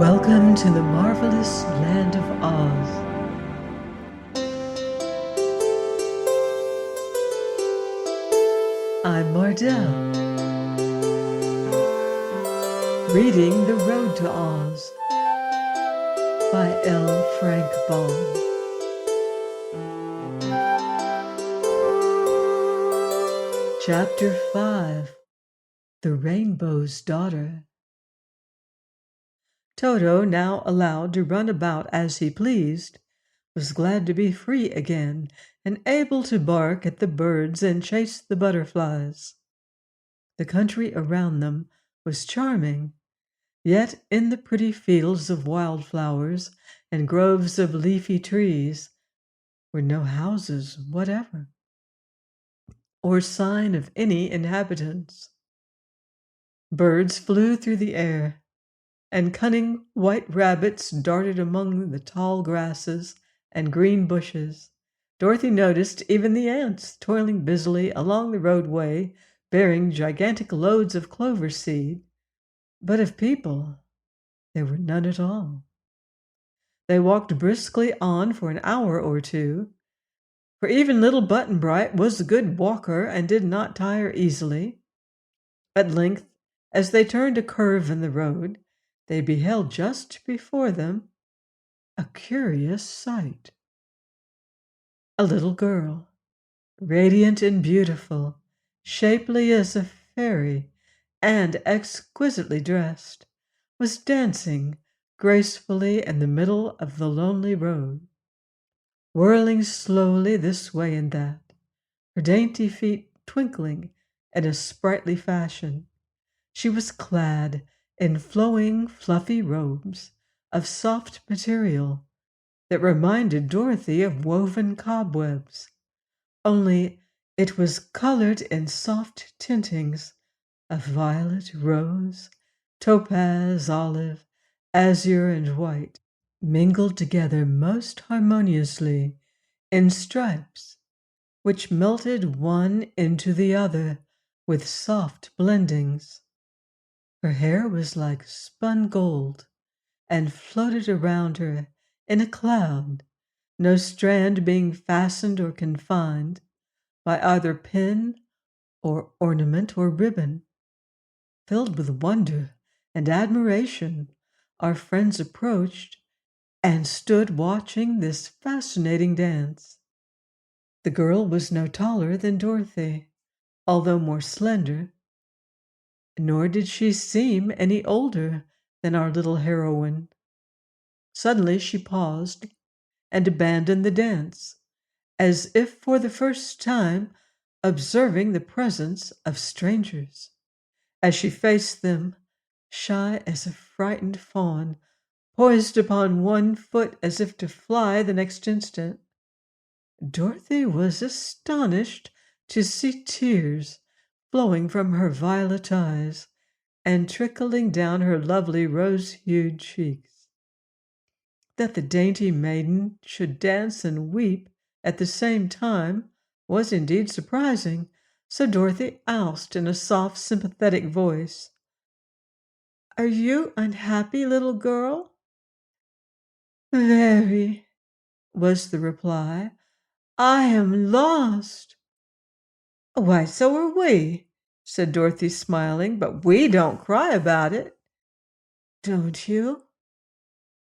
Welcome to the marvelous land of Oz. I'm Mardell, reading The Road to Oz by L. Frank Baum. Chapter 5, The Rainbow's Daughter. Toto, now allowed to run about as he pleased, was glad to be free again and able to bark at the birds and chase the butterflies. The country around them was charming, yet in the pretty fields of wildflowers and groves of leafy trees were no houses whatever, or sign of any inhabitants. Birds flew through the air, and cunning white rabbits darted among the tall grasses and green bushes. Dorothy noticed even the ants toiling busily along the roadway, bearing gigantic loads of clover seed. But of people, there were none at all. They walked briskly on for an hour or two, for even little Button-Bright was a good walker and did not tire easily. At length, as they turned a curve in the road, they beheld just before them a curious sight. A little girl, radiant and beautiful, shapely as a fairy, and exquisitely dressed, was dancing gracefully in the middle of the lonely road, whirling slowly this way and that, her dainty feet twinkling in a sprightly fashion. She was clad in flowing, fluffy robes of soft material that reminded Dorothy of woven cobwebs, only it was colored in soft tintings of violet, rose, topaz, olive, azure, and white, mingled together most harmoniously in stripes, which melted one into the other with soft blendings. Her hair was like spun gold, and floated around her in a cloud, no strand being fastened or confined by either pin or ornament or ribbon. Filled with wonder and admiration, our friends approached and stood watching this fascinating dance. The girl was no taller than Dorothy, although more slender, nor did she seem any older than our little heroine. Suddenly she paused and abandoned the dance, as if for the first time observing the presence of strangers. As she faced them, shy as a frightened fawn, poised upon one foot as if to fly the next instant, Dorothy was astonished to see tears flowing from her violet eyes and trickling down her lovely rose-hued cheeks. That the dainty maiden should dance and weep at the same time was indeed surprising, so Dorothy asked in a soft, sympathetic voice, "Are you unhappy, little girl?" "Very," was the reply. "I am lost." "Why, so are we," said Dorothy, smiling, "but we don't cry about it." "Don't you?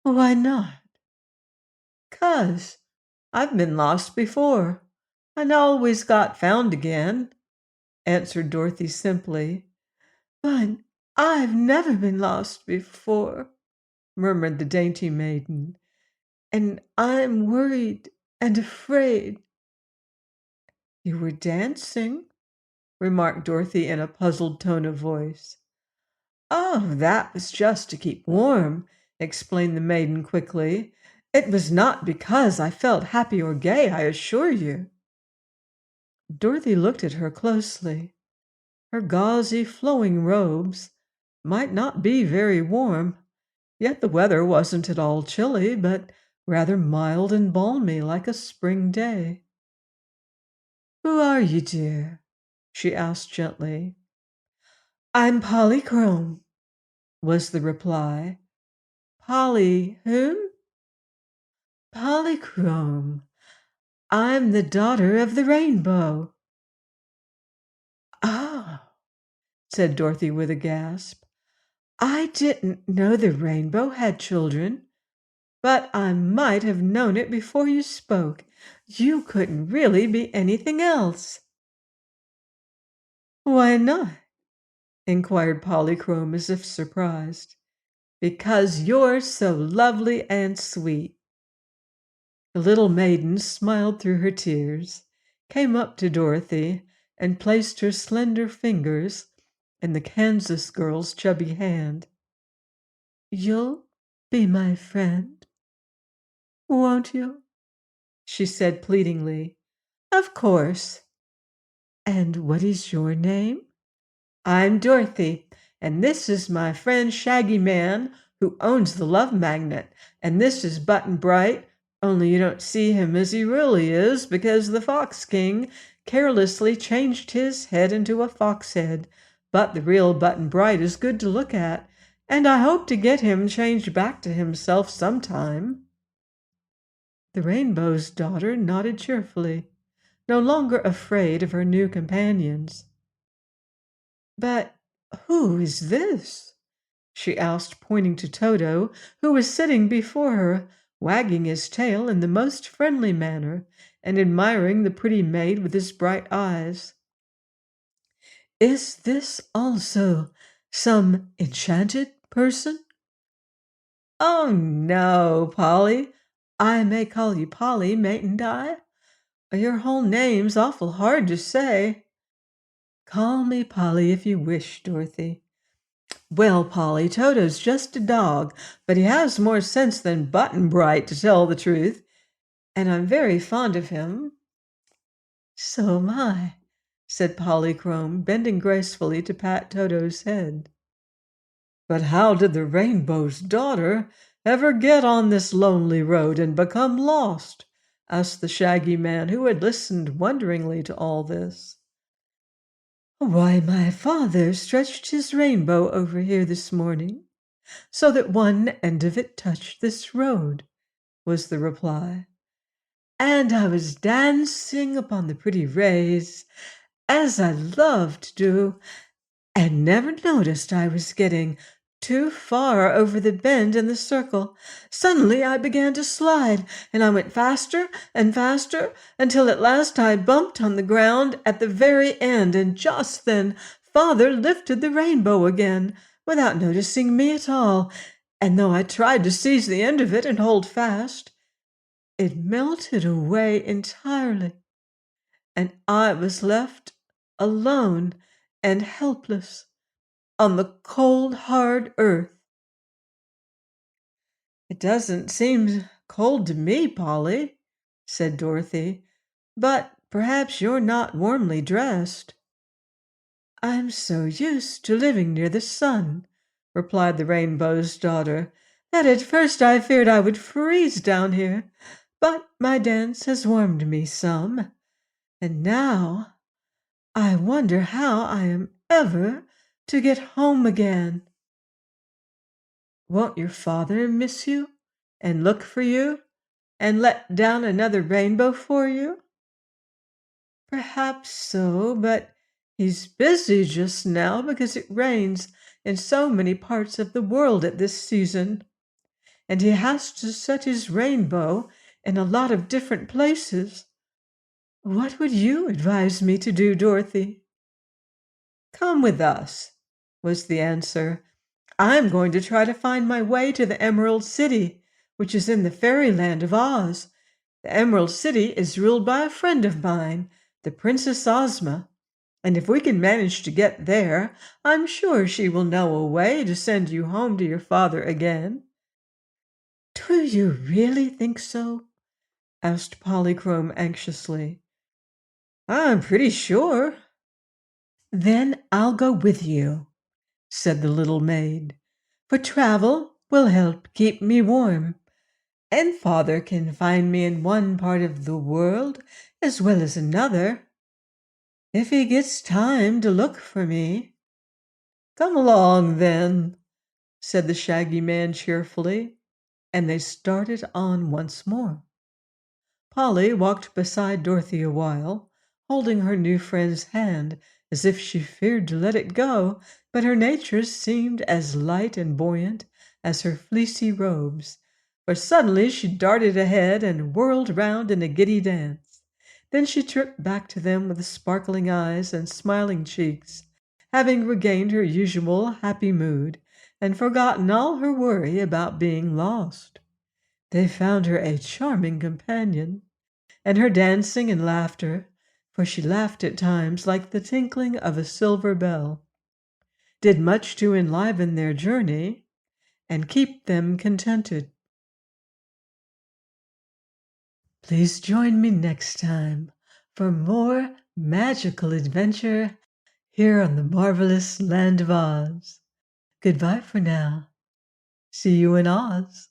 Why not?" "'Cause I've been lost before, and always got found again," answered Dorothy simply. "But I've never been lost before," murmured the dainty maiden, "and I'm worried and afraid." "You were dancing," remarked Dorothy in a puzzled tone of voice. "Oh, that was just to keep warm," explained the maiden quickly. "It was not because I felt happy or gay, I assure you." Dorothy looked at her closely. Her gauzy, flowing robes might not be very warm, yet the weather wasn't at all chilly, but rather mild and balmy like a spring day. "Who are you, dear?" she asked gently. "I'm Polychrome," was the reply. Whom? Polychrome. I'm the daughter of the rainbow." "Ah," said Dorothy with a gasp. "I didn't know the rainbow had children, but I might have known it before you spoke. You couldn't really be anything else." "Why not?" inquired Polychrome as if surprised. "Because you're so lovely and sweet." The little maiden smiled through her tears, came up to Dorothy, and placed her slender fingers in the Kansas girl's chubby hand. "You'll be my friend, won't you?" she said pleadingly. "Of course." "And what is your name?" "I'm Dorothy, and this is my friend Shaggy Man, who owns the Love Magnet, and this is Button Bright, only you don't see him as he really is because the Fox King carelessly changed his head into a fox head. But the real Button Bright is good to look at, and I hope to get him changed back to himself sometime." The Rainbow's Daughter nodded cheerfully, no longer afraid of her new companions. "But who is this?" she asked, pointing to Toto, who was sitting before her, wagging his tail in the most friendly manner, and admiring the pretty maid with his bright eyes. "Is this also some enchanted person?" "Oh, no, Polly. I may call you Polly, mayn't I? Your whole name's awful hard to say." "Call me Polly if you wish, Dorothy." "Well, Polly, Toto's just a dog, but he has more sense than Button Bright, to tell the truth, and I'm very fond of him." "So am I," said Polychrome, bending gracefully to pat Toto's head. "But how did the Rainbow's Daughter ever get on this lonely road and become lost?" asked the Shaggy Man, who had listened wonderingly to all this. "Why, my father stretched his rainbow over here this morning, so that one end of it touched this road," was the reply. "And I was dancing upon the pretty rays, as I love to do, and never noticed I was getting too far over the bend in the circle. Suddenly I began to slide, and I went faster and faster until at last I bumped on the ground at the very end, and just then Father lifted the rainbow again without noticing me at all, and though I tried to seize the end of it and hold fast, it melted away entirely, and I was left alone and helpless on the cold, hard earth." "It doesn't seem cold to me, Polly," said Dorothy, "but perhaps you're not warmly dressed." "I'm so used to living near the sun," replied the Rainbow's Daughter, "that at first I feared I would freeze down here, but my dance has warmed me some, and now I wonder how I am ever to get home again." "Won't your father miss you and look for you and let down another rainbow for you?" "Perhaps so, but he's busy just now because it rains in so many parts of the world at this season, and he has to set his rainbow in a lot of different places. What would you advise me to do, Dorothy?" "Come with us," was the answer. "I'm going to try to find my way to the Emerald City, which is in the fairyland of Oz. The Emerald City is ruled by a friend of mine, the Princess Ozma, and if we can manage to get there, I'm sure she will know a way to send you home to your father again." "Do you really think so?" asked Polychrome anxiously. "I'm pretty sure." "Then I'll go with you," said the little maid, "for travel will help keep me warm, and father can find me in one part of the world as well as another, if he gets time to look for me." "Come along, then," said the Shaggy Man cheerfully. and they started on once more. Polly walked beside Dorothy a while, holding her new friend's hand as if she feared to let it go, but her nature seemed as light and buoyant as her fleecy robes, for suddenly she darted ahead and whirled round in a giddy dance. Then she tripped back to them with sparkling eyes and smiling cheeks, having regained her usual happy mood and forgotten all her worry about being lost. They found her a charming companion, and her dancing and laughter, for she laughed at times like the tinkling of a silver bell, did much to enliven their journey and keep them contented. Please join me next time for more magical adventure here on the marvelous land of Oz. Goodbye for now. See you in Oz.